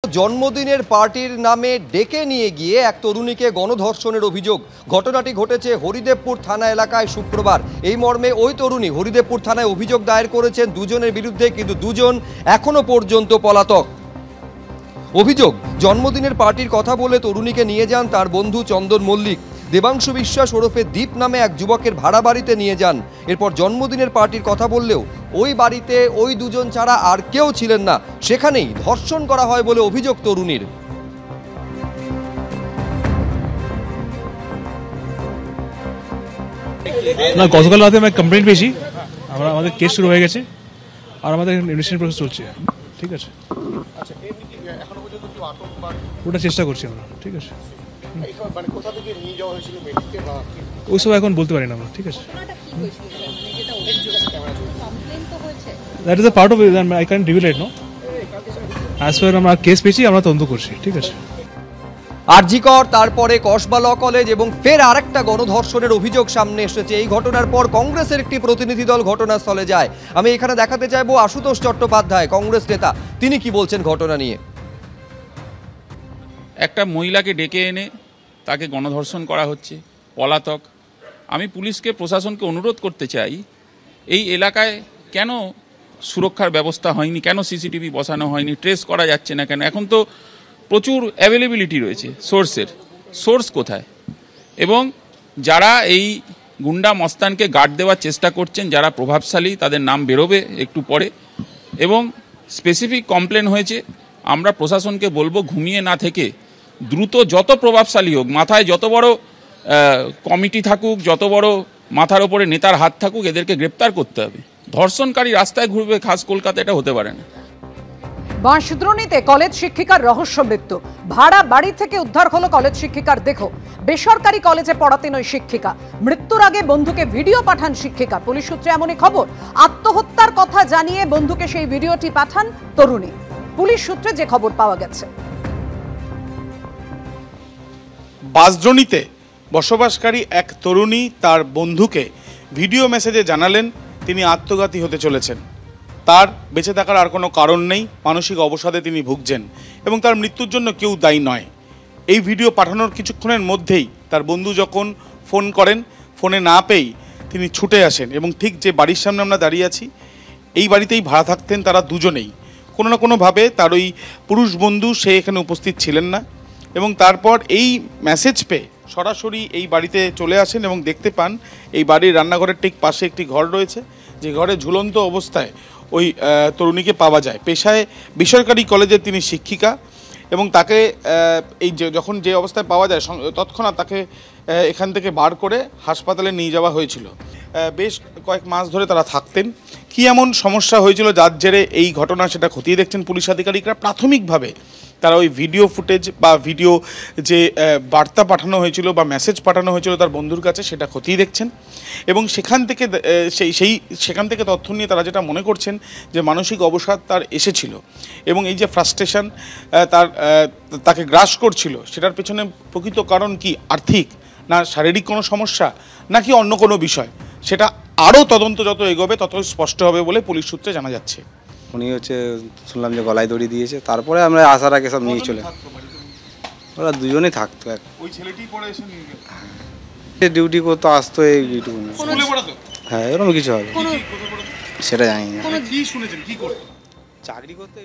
জন্মদিনের পার্টির নামে ডেকে নিয়ে গিয়ে এক তরুণীকে গণধর্ষণের অভিযোগ। ঘটনাটি ঘটেছে হরিদেবপুর থানা এলাকায় শুক্রবার। এই মর্মে ওই তরুণী হরিদেবপুর থানায় অভিযোগ দায়ের করেছেন দুজনের বিরুদ্ধে, কিন্তু দুজন এখনো পর্যন্ত পলাতক। অভিযোগ, জন্মদিনের পার্টির কথা বলে তরুণীকে নিয়ে যান তার বন্ধু চন্দন মল্লিক। দেবাংশু বিশ্বাস ওরফে দীপ নামে এক যুবকের ভাড়া বাড়িতে নিয়ে যান। এরপর জন্মদিনের পার্টির কথা বললেও ওই বাড়িতে ওই দুজন ছাড়া আর কেউ ছিলেন না। সেখানেই ধর্ষণ করা হয় বলে অভিযোগ তরুণীর। না, গতকাল রাতে আমি কমপ্লেন্ট পেয়েছি, আমাদের কেস শুরু হয়ে গেছে আর আমাদের ইনভেস্টিগেশন প্রসেস চলছে। ঠিক আছে, ওটা চেষ্টা করছি আমরা। ঠিক আছে, ওইসব এখন বলতে পারি না আমরা। ঠিক আছে, that is a part of it, I can reveal it, no. As per আমরা কেস পেয়েছি, আমরা তদন্ত করছি। ঠিক আছে, আরজিকর, তারপরে কসবা ল কলেজ এবং ফের আরেকটা গণধর্ষণের অভিযোগ সামনে এসেছে। এই ঘটনার পর কংগ্রেসের একটি প্রতিনিধি দল ঘটনাস্থলে যায়। আমি এখানে দেখাতে চাইবো আশুতোষ চট্টোপাধ্যায়, কংগ্রেস নেতা, তিনি কি বলছেন ঘটনা নিয়ে। একটা মহিলাকে ডেকে এনে তাকে গণধর্ষণ করা হচ্ছে, পলাতক। আমি পুলিশকে, প্রশাসনকে অনুরোধ করতে চাই, এই এলাকায় কেন সুরক্ষার ব্যবস্থা হয়নি, কেন সিসিটিভি বসানো হয়নি, ট্রেস করা যাচ্ছে না কেন? এখন তো প্রচুর অ্যাভেলেবিলিটি রয়েছে সোর্সের, সোর্স কোথায়? এবং যারা এই গুন্ডা মস্তানকে গার্ড দেওয়ার চেষ্টা করছেন, যারা প্রভাবশালী, তাদের নাম বেরোবে একটু পরে। এবং স্পেসিফিক কমপ্লেন হয়েছে, আমরা প্রশাসনকে বলবো ঘুমিয়ে না থেকে দ্রুত, যত প্রভাবশালী হোক, মাথায় যত বড় কমিটি থাকুক, যত বড় মাথার ওপরে নেতার হাত থাকুক, এদেরকে গ্রেপ্তার করতে হবে। ধর্ষণকারী রাস্তায় ঘুরবে, খাস কলকাতা, এটা হতে পারে না। বাঁশদ্রোণীতে কলেজ শিক্ষিকার রহস্য মৃত্যু। ভাড়া বাড়ি থেকে উদ্ধার হলো কলেজ শিক্ষিকার দেহ। বেসরকারি কলেজে পড়াতেন ওই শিক্ষিকা। মৃত্যুর আগে বন্ধুকে ভিডিও পাঠান শিক্ষিকা। পুলিশ সূত্রে এমনই খবর। আত্মহত্যার কথা জানিয়ে বন্ধুকে সেই ভিডিওটি পাঠান তরুণী। পুলিশ সূত্রে যে খবর পাওয়া গেছে, বাঁশদ্রোণীতে বসবাসকারী এক তরুণী তার বন্ধুকে ভিডিও মেসেজে জানালেন তিনি আত্মঘাতী হতে চলেছেন। তার বেঁচে থাকার আর কোনো কারণ নেই, মানসিক অবসাদে তিনি ভুগছেন এবং তার মৃত্যুর জন্য কেউ দায়ী নয়। এই ভিডিও পাঠানোর কিছুক্ষণের মধ্যেই তার বন্ধু যখন ফোন করেন, ফোনে না পেয়েই তিনি ছুটে আসেন এবং ঠিক যে বাড়ির সামনে আমরা দাঁড়িয়ে আছি, এই বাড়িতেই ভাড়া থাকতেন তারা দুজনেই। কোনো না কোনোভাবে তার ওই পুরুষ বন্ধু সে এখানে উপস্থিত ছিলেন না এবং তারপর এই মেসেজ পেয়ে সরাসরি এই বাড়িতে চলে আসেন এবং দেখতে পান এই বাড়ির রান্নাঘরের ঠিক পাশে একটি ঘর রয়েছে, যে ঘরে ঝুলন্ত অবস্থায় ওই তরুণীকে পাওয়া যায়। পেশায় বেসরকারি কলেজের তিনি শিক্ষিকা এবং তাকে এই যখন যে অবস্থায় পাওয়া যায়, তৎক্ষণাৎ তাকে এখান থেকে বার করে হাসপাতালে নিয়ে যাওয়া হয়েছিল। বেশ কয়েক মাস ধরে তারা থাকতেন। কী এমন সমস্যা হয়েছিল যার জেরে এই ঘটনা, সেটা খতিয়ে দেখছেন পুলিশ আধিকারিকরা। প্রাথমিকভাবে তারা ওই ভিডিও ফুটেজ বা ভিডিও যে বার্তা পাঠানো হয়েছিল বা মেসেজ পাঠানো হয়েছিল তার বন্ধুর কাছে, সেটা খতিয়ে দেখছেন এবং সেখান থেকে তথ্য নিয়ে তারা যেটা মনে করছেন যে মানসিক অবসাদ তার এসেছিল এবং এই যে ফ্রাস্ট্রেশন তাকে গ্রাস করছিল, সেটার পেছনে প্রকৃত কারণ কি, আর্থিক না শারীরিক কোনো সমস্যা নাকি অন্য কোনো বিষয়, সেটা আরও তদন্ত যত এগোবে তত স্পষ্ট হবে বলে পুলিশ সূত্রে জানা যাচ্ছে। উনি শুনলাম যে গলায় দড়ি দিয়েছে, তারপরে আমরা আসার আগে সব নিয়ে চলে। ওরা দুজনেই থাকতো। ওই ছেলেটি পড়ে এসে নিয়ে গেল, ডিউটি করতো, আসতো এইটুকু। হ্যাঁ, এরকম কিছু হবে সেটা জানি না। কি শুনেছেন, কি করতো? চাকরি করতো।